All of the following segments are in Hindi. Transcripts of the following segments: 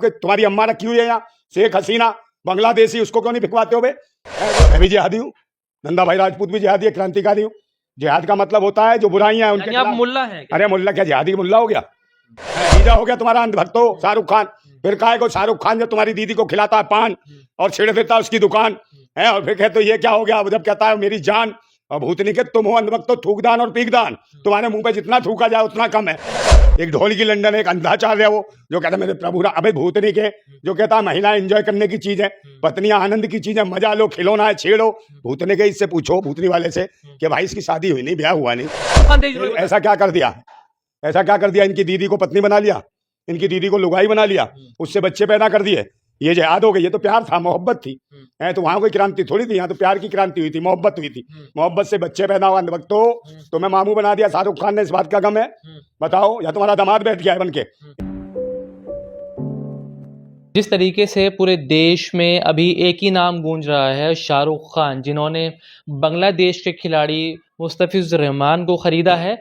आपके तुम्हारी अम्मा रखी हुई है यहाँ शेख हसीना बांग्लादेशी, उसको क्यों नहीं भिखवाते हो बे? मैं भी जिहादी हूँ, नंदा भाई राजपूत भी जिहादी है, क्रांतिकारी हूँ। जिहाद का मतलब होता है जो बुराइयां हैं उनके आप खिलाफ। मुल्ला हैं क्या? अरे मुल्ला क्या, जिहादी मुल्ला हो गया? वीजा हो गया तुम्हारा अंधभक्त हो शाहरुख खान। फिर काहे को शाहरुख खान जब तुम्हारी दीदी को खिलाता है पान और छेड़ देता है उसकी दुकान है, और फिर कहते तो ये क्या हो गया, जब कहता है मेरी जान, और भूतनी के तुम हो अंधभक्त तो थूकदान और पीकदान, तुम्हारे मुंह पे जितना थूका जाए उतना कम है। एक ढोल की लंदन, एक अंधाचार्य वो जो कहता है मेरे प्रभु अबे भूतनी के जो कहता है महिला एंजॉय करने की चीज है, पत्नियां आनंद की चीज है, मजा लो, खिलौना है, छेड़ो। भूतनी के इससे पूछो, भूतनी वाले से कि भाई इसकी शादी हुई नहीं, ब्याह हुआ नहीं, ऐसा क्या कर दिया, ऐसा क्या कर दिया, इनकी दीदी को पत्नी बना लिया, इनकी दीदी को लुगाई बना लिया, उससे बच्चे पैदा कर दिए, ये जिहाद हो गई। ये तो प्यार था, मोहब्बत थी, है तो वहां कोई क्रांति थोड़ी थी, यहाँ तो प्यार की क्रांति हुई थी, मोहब्बत हुई थी, मोहब्बत से बच्चे पैदा हुआ। अंधभक्तो तुम्हें मामू बना दिया शाहरुख खान ने, इस बात का गम है? बताओ, या तुम्हारा दामाद बैठ गया है बनके? जिस तरीके से पूरे देश में अभी एक ही नाम गूंज रहा है, शाहरुख खान, जिन्होंने बांग्लादेश के खिलाड़ी मुस्तफिजुर रहमान को खरीदा है,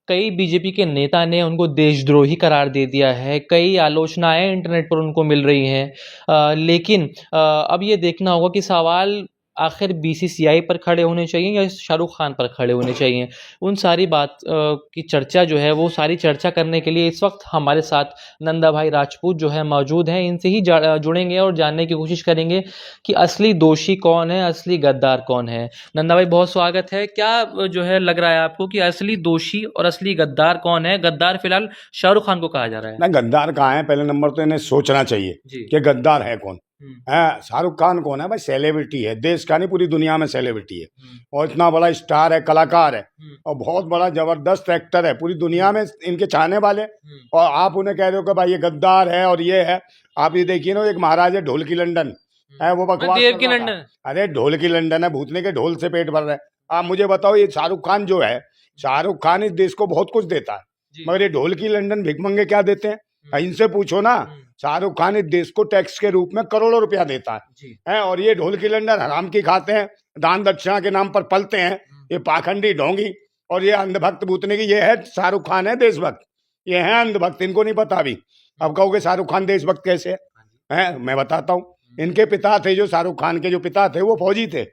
कई बीजेपी के नेता ने उनको देशद्रोही करार दे दिया है, कई आलोचनाएं इंटरनेट पर उनको मिल रही हैं। लेकिन अब ये देखना होगा कि सवाल आखिर बीसीसीआई पर खड़े होने चाहिए या शाहरुख खान पर खड़े होने चाहिए। उन सारी बात की चर्चा जो है, वो सारी चर्चा करने के लिए इस वक्त हमारे साथ नंदा भाई राजपूत जो है मौजूद हैं। इनसे ही जुड़ेंगे और जानने की कोशिश करेंगे कि असली दोषी कौन है, असली गद्दार कौन है। नंदा भाई बहुत स्वागत है। क्या जो है लग रहा है आपको कि असली दोषी और असली गद्दार कौन है? गद्दार फिलहाल शाहरुख खान को कहा जा रहा है। ना, गद्दार कहाँ है? पहले नंबर तो इन्हें सोचना चाहिए कि गद्दार है कौन है। शाहरुख खान कौन है भाई? सेलिब्रिटी है, देश का नहीं पूरी दुनिया में सेलिब्रिटी है, और इतना बड़ा स्टार है, कलाकार है, और बहुत बड़ा जबरदस्त एक्टर है, पूरी दुनिया में इनके चाहने वाले। और आप उन्हें कह रहे हो कि भाई ये गद्दार है और ये है। आप ये देखिए ना, एक महाराज है ढोल की लंदन है, वो बकवास देव की लंदन। अरे ढोल की लंदन है, भूतने के ढोल से पेट भर रहा है। आप मुझे बताओ, ये शाहरुख खान जो है, शाहरुख खान इस देश को बहुत कुछ देता है, मगर ये ढोल की लंदन भिखमंगे क्या देते हैं? इनसे पूछो ना। शाहरुख खान इस देश को टैक्स के रूप में करोड़ों रुपया देता है, और ये ढोल की लंदन हराम की खाते हैं, दान दक्षिणा के नाम पर पलते हैं, ये पाखंडी ढोंगी। और ये अंधभक्त भूतने की, ये है शाहरुख खान है देशभक्त, ये है अंधभक्त, इनको नहीं पता अभी। अब कहोगे शाहरुख खान देशभक्त कैसे है? मैं बताता हूँ। इनके पिता थे, जो शाहरुख खान के जो पिता थे वो फौजी थे,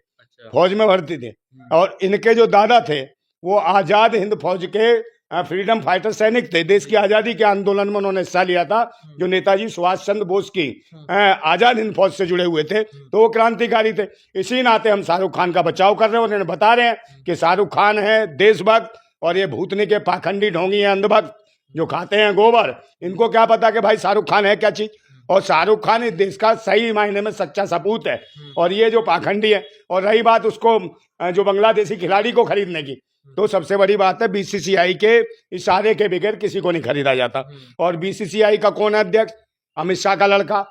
फौज में भर्ती थे, और इनके जो दादा थे वो आजाद हिंद फौज के फ्रीडम फाइटर सैनिक थे। देश की आजादी के आंदोलन में उन्होंने हिस्सा लिया था, जो नेताजी सुभाष चंद्र बोस की आजाद हिंद फौज से जुड़े हुए थे, तो वो क्रांतिकारी थे। इसी नाते हम शाहरुख खान का बचाव कर रहे हैं, उन्होंने बता रहे हैं कि शाहरुख खान है देशभक्त, और ये भूतनी के पाखंडी ढोंगी है अंधभक्त जो खाते हैं गोबर। इनको क्या पता कि भाई शाहरुख खान है क्या चीज? और शाहरुख खान इस देश का सही मायने में सच्चा सपूत है, और ये जो पाखंडी है। और रही बात उसको जो बांग्लादेशी खिलाड़ी को खरीदने की, तो सबसे बड़ी बात है बीसीसीआई के इशारे के बगैर किसी को नहीं खरीदा जाता। और बीसीसीआई का कौन है अध्यक्ष? अमित शाह का लड़का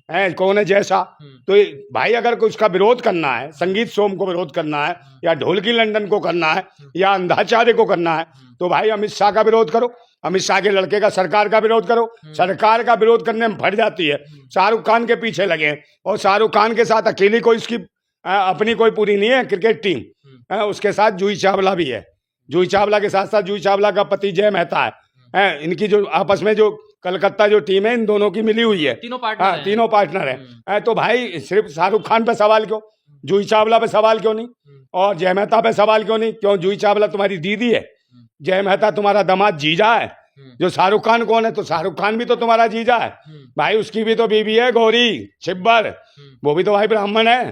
है। कौन है? जैसा। तो भाई अगर कुछ का विरोध करना है, संगीत सोम को विरोध करना है, या ढोल की लंदन को करना है, या अंधाचार्य को करना है, तो भाई अमित शाह का विरोध करो, अमित शाह के लड़के का सरकार का विरोध करो। सरकार का विरोध करने में फट जाती है, शाहरुख खान के पीछे लगे हैं। और शाहरुख खान के साथ अकेली कोई इसकी अपनी कोई पूरी नहीं है क्रिकेट टीम, उसके साथ जूही चावला भी है। जूही चावला के साथ साथ जूही चावला का पति जय मेहता है। इनकी जो आपस में जो कलकत्ता जो टीम है, इन दोनों की मिली हुई है, तीनों पार्टनर है। तो भाई सिर्फ शाहरुख खान पे सवाल क्यों? जूही चावला पे सवाल क्यों नहीं? और जय मेहता पे सवाल क्यों नहीं? क्यों जूही चावला तुम्हारी दीदी है, जय मेहता तुम्हारा दामाद जीजा है। जो शाहरुख खान कौन है? तो शाहरुख खान भी तो तुम्हारा जीजा है भाई, उसकी भी तो बीवी है गौरी छिब्बर, वो भी तो भाई ब्राह्मण है।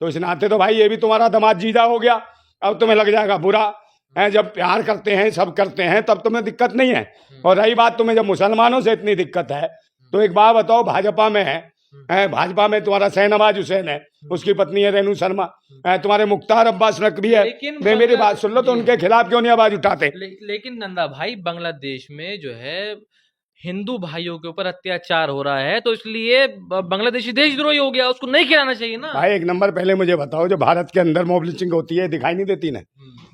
तो इस नाते तो भाई ये भी तुम्हारा दामाद जीजा हो गया। अब तुम्हें लग जाएगा बुरा है, जब प्यार करते हैं, सब करते हैं, तब तुम्हें दिक्कत नहीं है। और रही बात तुम्हें जब मुसलमानों से इतनी दिक्कत है, तो एक बात बताओ, भाजपा में है, भाजपा में तुम्हारा शहनवाज हुसैन है, उसकी पत्नी है रेणु शर्मा, तुम्हारे मुख्तार अब्बास नकवी है। मेरी बात सुन लो, तो उनके खिलाफ क्यों नहीं आवाज उठाते? लेकिन नंदा भाई, बांग्लादेश में जो है हिंदू भाइयों के ऊपर अत्याचार हो रहा है, तो इसलिए बांग्लादेशी देशद्रोही हो गया, उसको नहीं खिलाना चाहिए ना भाई। एक नंबर पहले मुझे बताओ, जो भारत के अंदर मॉब लिंचिंग होती है दिखाई नहीं देती ना?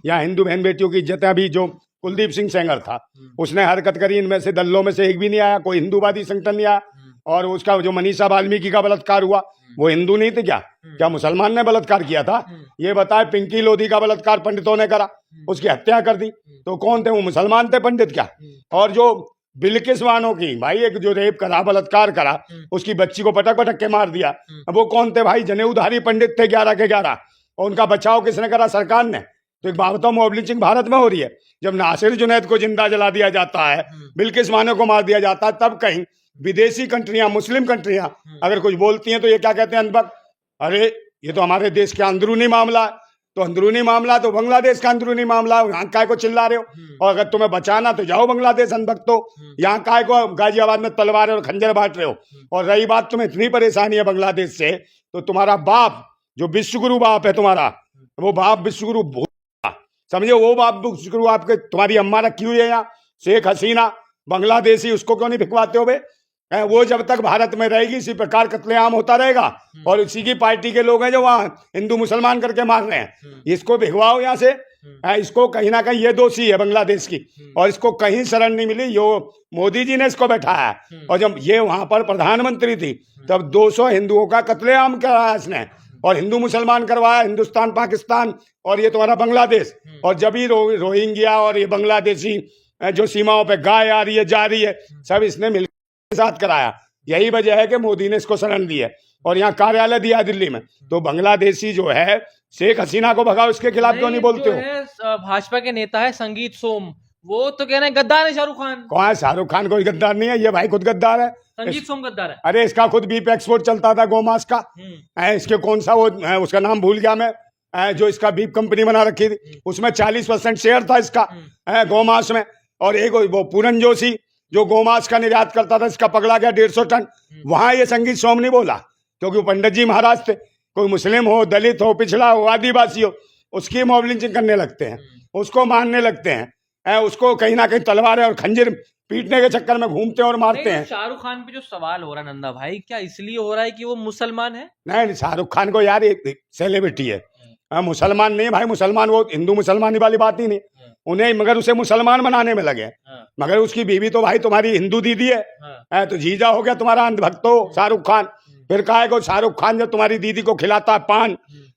यहाँ हिंदू बहन बेटियों की इज्जत, अभी जो कुलदीप सिंह सेंगर था, उसने हरकत करी, इनमें से दल्लों में से एक भी नहीं आया, कोई हिंदूवादी संगठन नहीं आया। और उसका जो मनीषा वाल्मीकि का बलात्कार हुआ, वो हिंदू नहीं थे क्या? क्या मुसलमान ने बलात्कार किया था? ये बताए, पिंकी लोधी का बलात्कार पंडितों ने करा, उसकी हत्या कर दी, तो कौन थे वो? मुसलमान थे पंडित क्या? और जो बिल्किस बानो की, भाई एक जो रेप करा, बलात्कार करा, उसकी बच्ची को पटक पटक के मार दिया। अब वो कौन थे भाई? जनेऊधारी पंडित थे 11 के 11, और उनका बचाव किसने करा? सरकार ने। तो एक बात बताओ, मॉब लिंचिंग भारत में हो रही है। जब नासिर जुनैद को जिंदा जला दिया जाता है, बिल्किस बानो को मार दिया जाता है, तब कहीं विदेशी कंट्रियां, मुस्लिम कंट्रियां अगर कुछ बोलती हैं तो ये क्या कहते हैं? अंधभक्त। अरे ये तो हमारे देश का अंदरूनी मामला है। तो अंदरूनी मामला तो बांग्लादेश का अंदरूनी मामला है, यहाँ काय को चिल्ला रहे हो? और अगर तुम्हें बचाना तो जाओ बांग्लादेश, अनभक्तो। यहाँ काय को गाजियाबाद में तलवार और खंजर बांट रहे हो? और रही बात तुम्हें इतनी परेशानी है बांग्लादेश से, तो तुम्हारा बाप जो विश्वगुरु बाप है तुम्हारा, वो बाप विश्वगुरु समझे, वो बाप विश्वगुरु आपके, तुम्हारी अम्मा रखी हुई है यहाँ शेख हसीना बांग्लादेशी, उसको क्यों नहीं भिखवाते हो बे? वो जब तक भारत में रहेगी इसी प्रकार कत्लेआम होता रहेगा। और इसी की पार्टी के लोग हैं जो वहाँ हिंदू मुसलमान करके मार रहे हैं। इसको भिगवाओ यहाँ से। इसको कहीं ना कहीं ये दोषी है बांग्लादेश की, और इसको कहीं शरण नहीं मिली। यो मोदी जी ने इसको बैठाया, और जब ये वहां पर प्रधानमंत्री थी तब 200 हिंदुओं का कत्लेआम कराया इसने, और हिंदू मुसलमान करवाया, हिंदुस्तान पाकिस्तान और ये तुम्हारा बांग्लादेश। और जब ही रोहिंग्या और ये बांग्लादेशी जो सीमाओं पे गाय आ रही है, जा रही है, सब इसने मिलकर साथ कराया। यही वजह है कि मोदी ने इसको शरण दी है और यहाँ कार्यालय दिया दिल्ली में। तो बांग्लादेशी जो है शेख हसीना को भगाओ, इसके खिलाफ क्यों नहीं बोलते हो? भाजपा के नेता है संगीत सोम, वो तो कह रहे हैं गद्दार है शाहरुख खान। कौन है? शाहरुख खान कोई गद्दार नहीं है, ये भाई खुद गद्दार है। संगीत सोम गद्दार है। अरे इसका खुद बीफ एक्सपोर्ट चलता था गोमांस का। इसके कौन सा वो उसका नाम भूल गया मैं, जो इसका बीफ कंपनी बना रखी थी, उसमें 40% शेयर था इसका गोमांस में। और एक वो पूरन जोशी जो गोमांस का निर्यात करता था, इसका पकड़ा गया 150 टन। वहां ये संगीत सोम नहीं बोला, क्योंकि वो पंडित जी महाराज थे। कोई मुस्लिम हो, दलित हो, पिछड़ा हो, आदिवासी हो, उसकी मॉब लिंचिंग करने लगते हैं, उसको मारने लगते हैं, उसको कहीं ना कहीं तलवारें और खंजर पीटने के चक्कर में घूमते हैं और मारते हैं। शाहरुख खान पे जो सवाल हो रहा है नंदा भाई, क्या इसलिए हो रहा है कि वो मुसलमान है? नहीं, शाहरुख खान को यार एक सेलिब्रिटी है, मुसलमान नहीं भाई। मुसलमान वो हिंदू मुसलमानी वाली बात ही नहीं उन्हें, मगर उसे मुसलमान बनाने में लगे। मगर उसकी बीवी तो भाई तुम्हारी हिंदू दीदी है, तो जीजा हो गया तुम्हारा अंधभक्तो शाहरुख खान। फिर कहा है को शाहरुख खान जब तुम्हारी दीदी को खिलाता है पान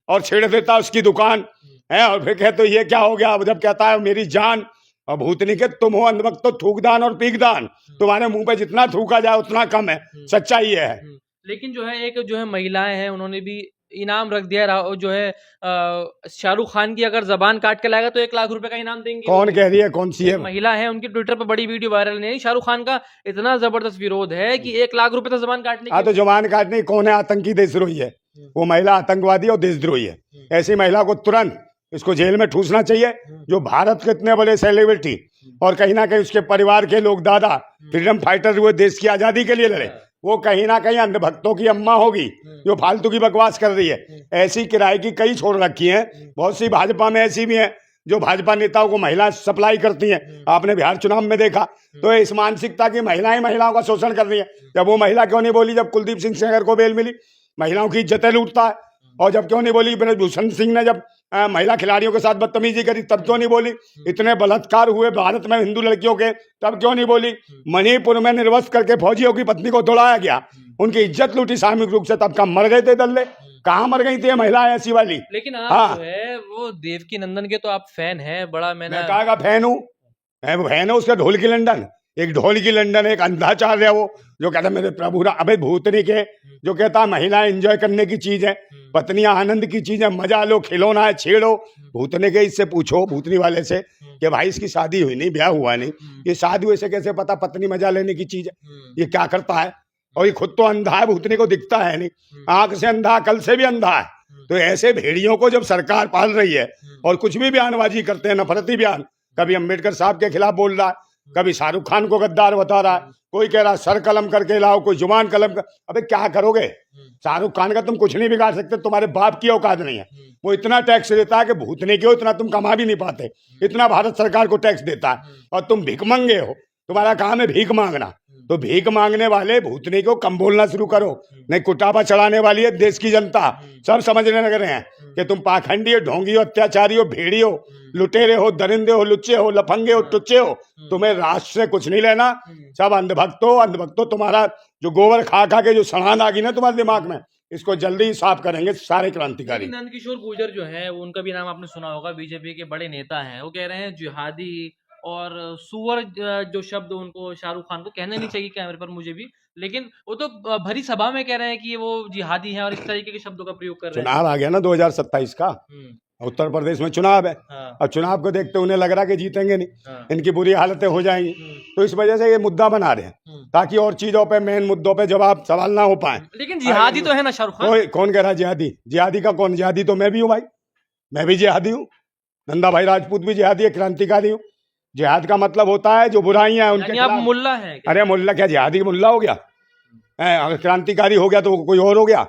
और छेड़ देता है उसकी दुकान है, और फिर कहते ये क्या हो गया? जब कहता है मेरी जान, और भूतनी के तुम हो अंधभक्तो, थूकदान और पीकदान, तुम्हारे मुंह पे जितना थूका जाए उतना कम है, सच्चाई है। लेकिन जो है एक जो है महिलाएं हैं, उन्होंने भी इनाम रख दिया जो है शाहरुख खान की अगर जबान काट के लाएगा तो 1 लाख रुपए का इनाम देंगे। कौन कह रही है? कौन सी है? महिला है, उनकी ट्विटर पर बड़ी वीडियो वायरल नहीं। शाहरुख खान का इतना जबरदस्त विरोध है कि 1 लाख रुपए तो जबान काटने की। तो जबान काटने कौन है? आतंकी देशद्रोही है वो महिला, आतंकवादी और देशद्रोही है। ऐसी महिला को तुरंत इसको जेल में ठूसना चाहिए। जो भारत के इतने बड़े सेलिब्रिटी और कहीं ना कहीं उसके परिवार के लोग, दादा फ्रीडम फाइटर हुए, देश की आजादी के लिए लड़े, वो कहीं ना कहीं अंधभक्तों की अम्मा होगी जो फालतू की बकवास कर रही है। ऐसी किराए की कई छोड़ रखी हैं, बहुत सी भाजपा में ऐसी भी हैं जो भाजपा नेताओं को महिला सप्लाई करती हैं। आपने बिहार चुनाव में देखा। तो इस मानसिकता की महिलाएं महिलाओं का शोषण कर रही है। जब वो महिला क्यों नहीं बोली जब कुलदीप सिंह सेंगर को बेल मिली? महिलाओं की इज्जतें लूटता है। और जब क्यों नहीं बोली ब्रजभूषण सिंह ने जब महिला खिलाड़ियों के साथ बदतमीजी करी, तब क्यों नहीं बोली? इतने बलात्कार हुए भारत में हिंदू लड़कियों के, तब क्यों नहीं बोली? मणिपुर में निर्वस्त्र करके फौजियों की पत्नी को दौड़ाया गया, उनकी इज्जत लूटी सामूहिक रूप से, तब का मर गए थे दल्ले। कहाँ मर गई थी महिलाएं ऐसी वाली? लेकिन आप जो है वो देवकी नंदन के तो आप फैन हैं बड़ा। मैं कहा का फैन हूँ, फैन है उसका ढोल की लंदन। एक ढोल की लंदन, एक अंधाचार्य है वो जो कहता है मेरे प्रभु अबे भूतनी के, जो कहता है महिलाएं एंजॉय करने की चीज है, पत्नियां आनंद की चीज है, मजा लो, खिलौना है, छेड़ो। भूतनी के इससे पूछो, भूतनी वाले से, कि भाई इसकी शादी हुई नहीं, ब्याह हुआ नहीं, ये शादी हुए से कैसे पता पत्नी मजा लेने की चीज है? ये क्या करता है? और ये खुद तो अंधा है, भूतनी को दिखता है नहीं, आंख से अंधा, कल से भी अंधा है। तो ऐसे भेड़ियों को जब सरकार पाल रही है और कुछ भी बयानबाजी करते हैं, नफरती बयान, कभी अम्बेडकर साहब के खिलाफ बोल रहा है, कभी शाहरुख खान को गद्दार बता रहा है, कोई कह रहा है सर कलम करके लाओ, कोई जुबान कलम कर। अबे क्या करोगे? शाहरुख खान का तुम कुछ नहीं बिगाड़ सकते, तुम्हारे बाप की औकात नहीं है। वो इतना टैक्स देता है कि भूतने के हो, इतना तुम कमा भी नहीं पाते, इतना भारत सरकार को टैक्स देता है, और तुम भीख मंगे हो, तुम्हारा काम है भीख मांगना। तो भीख मांगने वाले भूतने को कम बोलना शुरू करो, नहीं कुटापा चढ़ाने वाली है देश की जनता। सब समझने लग रहे हैं कि तुम पाखंडी हो, ढोंगी हो, अत्याचारी हो, भेड़ी हो, लुटेरे हो, दरिंदे हो, लुच्चे हो, लफंगे हो, टुच्चे हो, तुम्हें राष्ट्र से कुछ नहीं लेना। सब अंधभक्तो, अंधभक्तो तुम्हारा जो गोबर खा खा के जो सड़ान आ गई ना तुम्हारे दिमाग में, इसको जल्दी ही साफ करेंगे सारे क्रांतिकारी। नंदकिशोर गुर्जर जो है उनका भी नाम आपने सुना होगा, बीजेपी के बड़े नेता हैं। वो कह रहे हैं जिहादी और सुअर जो शब्द उनको शाहरुख खान को कहना नहीं चाहिए कैमरे पर, मुझे भी, लेकिन वो तो भरी सभा में कह रहे हैं कि वो जिहादी हैं और इस तरीके के शब्दों का प्रयोग कर रहे हैं। चुनाव आ गया ना 2027 का, उत्तर प्रदेश में चुनाव है। हाँ। और चुनाव को देखते उन्हें लग रहा है कि जीतेंगे नहीं, हाँ। इनकी बुरी हालतें हो जाएंगी, तो इस वजह से ये मुद्दा बना रहे हैं ताकि और चीजों पे, मेन मुद्दों पे जवाब सवाल ना हो पाए। लेकिन जिहादी तो है ना शाहरुख खान। कौन कह रहा है जिहादी? जिहादी का कौन? जिहादी तो मैं भी हूँ भाई, मैं भी जिहादी हूँ। नंदा भाई राजपूत भी जिहादी है, क्रांतिकारी हूँ। जिहाद का मतलब होता है जो बुराइयां हैं उनके आप खिलाफ। मुल्ला हैं क्या? अरे मुल्ला क्या, जिहादी मुल्ला हो गया? अगर क्रांतिकारी हो गया तो कोई और हो गया,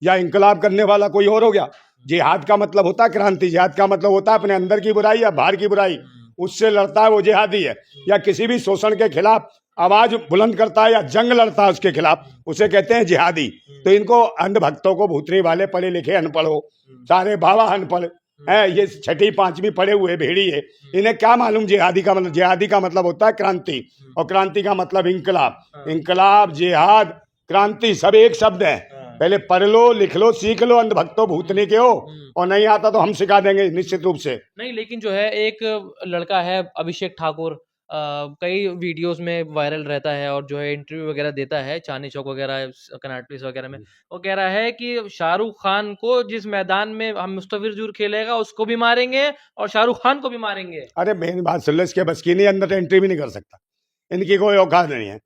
या इंकलाब करने वाला कोई और हो गया? जिहाद का मतलब होता है क्रांति, जिहाद का मतलब होता है अपने अंदर की बुराई या बाहर की बुराई, उससे लड़ता है वो जिहादी है। या किसी भी शोषण के खिलाफ आवाज बुलंद करता है या जंग लड़ता है उसके खिलाफ, उसे कहते हैं जिहादी। तो इनको अंधभक्तों को, भूतरी वाले, पढ़े लिखे अनपढ़ हो, सारे बाबा अनपढ़ है, ये छठी पांचवी पढ़े हुए भेड़ी है, इन्हें क्या मालूम जिहादी का मतलब? जिहादी का मतलब होता है क्रांति, और क्रांति का मतलब इंकलाब। इंकलाब, जिहाद, क्रांति सब एक शब्द है। पहले पढ़ लो, लिख लो, सीख लो, अंधभक्तों भूतनी के हो, और नहीं आता तो हम सिखा देंगे निश्चित रूप से। नहीं, लेकिन जो है एक लड़का है अभिषेक ठाकुर, कई वीडियोस में वायरल रहता है और जो है इंटरव्यू वगैरह देता है चांदनी चौक वगैरह, कनॉट प्लेस वगैरह में। वो कह रहा है कि शाहरुख खान को जिस मैदान में हम मुस्तफिजुर खेलेगा उसको भी मारेंगे और शाहरुख खान को भी मारेंगे। अरे मेन बात सुन लो, इसके बस की नहीं, अंदर एंट्री भी नहीं कर सकता, इनकी कोई औकात नहीं है।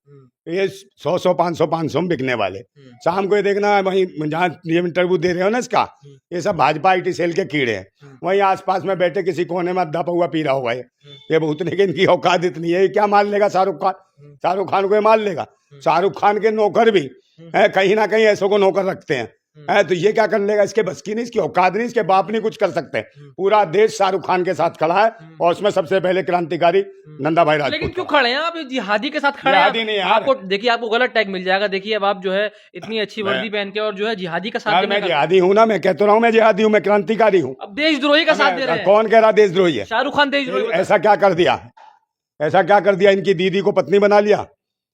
ये 100 500 में बिकने वाले, शाम को ये देखना वहीं जहाँ ये इंटरव्यू दे रहे हो ना इसका, ये सब भाजपा IT सेल के कीड़े हैं, वहीं आसपास में बैठे किसी कोने में अद्धा पौआ पी रहा हुआ है। ये भूतने की इनकी औकात इतनी है, ये क्या मान लेगा शाहरुख खान? शाहरुख खान को ये मान लेगा? शाहरुख खान के नौकर भी है, कहीं ना कहीं ऐसों को नौकर रखते हैं, है, तो ये क्या कर लेगा? इसके बस की नहीं, इसकी औकात नहीं, इसके बाप नहीं कुछ कर सकते। पूरा देश शाहरुख खान के साथ खड़ा है, और उसमें सबसे पहले क्रांतिकारी नंदा भाई राजपूत। लेकिन क्यों खड़े हैं आप जिहादी के साथ खड़े हैं? जिहादी नहीं यार, आपको देखिए, आपको गलत टैग मिल जाएगा। देखिए अब आप जो है इतनी अच्छी वर्दी पहन के और जो है जिहादी का साथ, मैं जिहादी हूँ ना, मैं कहता रहा हूँ मैं जिहादी हूँ, मैं क्रांतिकारी हूँ। अब देशद्रोही का साथ दे रहे हैं। कौन कह रहा देशद्रोही है? शाहरुख खान देशद्रोही। ऐसा क्या कर दिया? ऐसा क्या कर दिया? इनकी दीदी को पत्नी बना लिया,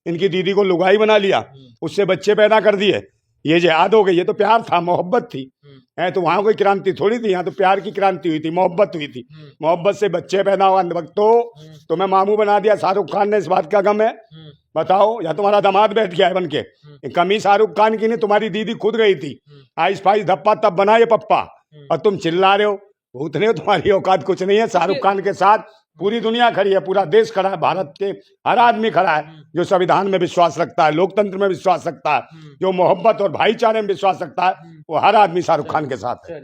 इनकी दीदी को लुगाई बना लिया, उससे बच्चे पैदा कर दिए, ये जिहाद हो गई। ये तो प्यार था, मोहब्बत थी, है, तो वहां कोई क्रांति थोड़ी थी, यहाँ तो प्यार की क्रांति हुई थी, मोहब्बत हुई थी। मोहब्बत से बच्चे पैदा हुआ। अंधभक्तों, तुम्हें मामू बना दिया शाहरुख खान ने, इस बात का गम है? बताओ, या तुम्हारा दामाद बैठ गया है बन के? कमी शाहरुख खान की नहीं, तुम्हारी दीदी खुद गई थी, आइस पाइस धप्पा तब बना ये पप्पा, और तुम चिल्ला रहे हो, भूत नहीं हो, तुम्हारी औकात कुछ नहीं है। शाहरुख खान के साथ पूरी दुनिया खड़ी है, पूरा देश खड़ा है, भारत के हर आदमी खड़ा है जो संविधान में विश्वास रखता है, लोकतंत्र में विश्वास रखता है, जो मोहब्बत और भाईचारे में विश्वास रखता है, वो हर आदमी शाहरुख खान के साथ है।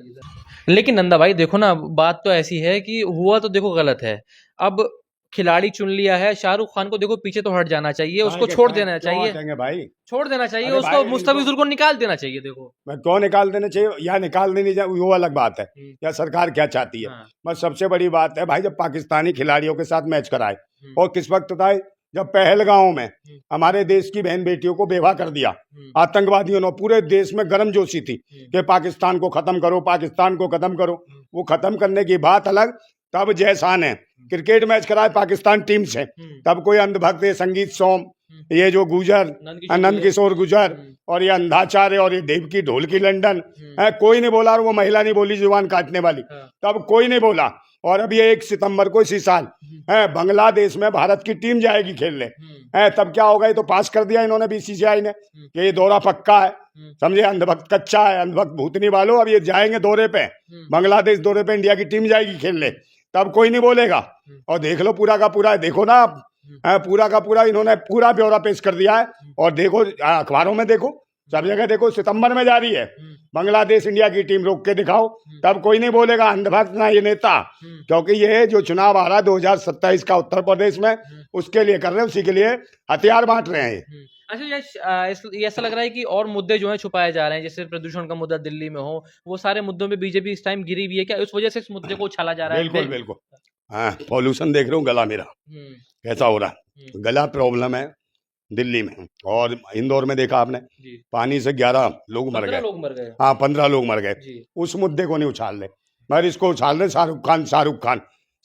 लेकिन नंदा भाई देखो ना, बात तो ऐसी है कि हुआ तो देखो गलत है, अब खिलाड़ी चुन लिया है, शाहरुख खान को देखो पीछे तो हट जाना चाहिए, उसको छोड़ देना चाहिए, भाई छोड़ देना चाहिए उसको, मुस्तफिजुर को निकाल देना चाहिए। देखो मैं क्यों निकाल देना चाहिए या निकाल देनी चाहिए, वो अलग बात है, या सरकार क्या चाहती है। बस सबसे बड़ी बात है भाई, जब पाकिस्तानी खिलाड़ियों के साथ मैच कराए, और किस वक्त था, जब पहलगांव में हमारे देश की बहन बेटियों को बेवा कर दिया आतंकवादियों ने, पूरे देश में गर्मजोशी थी कि पाकिस्तान को खत्म करो, पाकिस्तान को खत्म करो। वो खत्म करने की बात अलग, तब जयसान है क्रिकेट मैच कराए पाकिस्तान टीम से, तब कोई अंधभक्त, ये संगीत सोम, ये जो गुजर, नंद किशोर गुजर, और ये अंधाचार्य, और ये देवकी ढोल की लंदन, कोई नहीं बोला, और वो महिला नहीं बोली जुबान काटने वाली, तब कोई नहीं बोला। और अब ये 1 सितंबर को इसी साल बांग्लादेश में भारत की टीम जाएगी खेलने, तब क्या होगा? ये तो पास कर दिया इन्होंने BCCI ने कि ये दौरा पक्का है, समझे? अंधभक्त कच्चा है, अंधभक्त भूतनी वालों, अब ये जाएंगे दौरे पे, बांग्लादेश दौरे पे इंडिया की टीम जाएगी खेलने, तब कोई नहीं बोलेगा। और देख लो पूरा का पूरा, देखो ना आप, पूरा का पूरा इन्होंने पूरा ब्यौरा पेश कर दिया है, और देखो अखबारों में, देखो सब जगह, देखो सितंबर में जारी है, बांग्लादेश इंडिया की टीम रोक के दिखाओ, तब कोई नहीं बोलेगा अंधभक्त ना ये नेता, क्योंकि ये जो चुनाव आ रहा है 2027 का उत्तर प्रदेश में, उसके लिए कर रहे हैं, उसी के लिए हथियार बांट रहे हैं। अच्छा, ये ऐसा लग रहा है कि और मुद्दे जो हैं छुपाए जा रहे हैं, जैसे प्रदूषण का मुद्दा दिल्ली में हो, वो सारे मुद्दों में बीजेपी इस टाइम गिरी हुई है क्या? उस वजह से इस मुद्दे को उछाला जा रहा है? बिल्कुल बिल्कुल, हाँ, पॉल्यूशन देख रहे हो, गला मेरा कैसा हो रहा है, गला प्रॉब्लम है दिल्ली में, और इंदौर में देखा आपने, पानी से 11 लोग मर गए, हाँ 15 लोग मर गए। उस मुद्दे को नहीं उछाल रहे, मगर इसको उछाल रहे शाहरुख खान।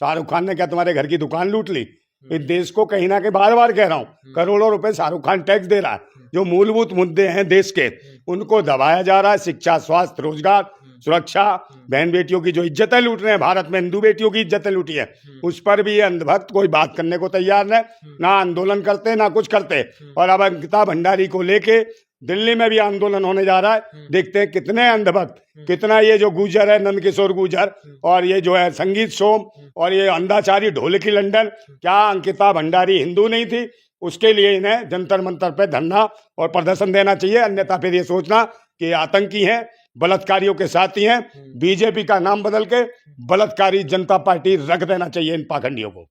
शाहरुख खान ने क्या तुम्हारे घर की दुकान लूट ली? इस देश को कहीं ना कहीं, बार बार कह रहा हूँ, करोड़ों रुपए शाहरुख खान टैक्स दे रहा है, जो मूलभूत मुद्दे हैं देश के, उनको दबाया जा रहा है, शिक्षा, स्वास्थ्य, रोजगार, सुरक्षा, बहन बेटियों की जो इज्जतें लूट रहे हैं भारत में, हिंदू बेटियों की इज्जतें लूटी है, उस पर भी ये अंधभक्त कोई बात करने को तैयार नहीं, ना आंदोलन करते ना कुछ करते। और अब अंकिता भंडारी को लेके दिल्ली में भी आंदोलन होने जा रहा है। देखते हैं कितने अंधभक्त, कितना ये जो गुर्जर है नंद किशोर गुर्जर, और ये जो है संगीत सोम, और ये अंधाचारी ढोलकी लंदन, क्या अंकिता भंडारी हिंदू नहीं थी? उसके लिए इन्हें जंतर मंतर पे धरना और प्रदर्शन देना चाहिए, अन्यथा फिर ये सोचना कि आतंकी हैं, बलात्कारियों के साथी हैं। बीजेपी का नाम बदल के बलात्कारी जनता पार्टी रख देना चाहिए इन पाखंडियों को।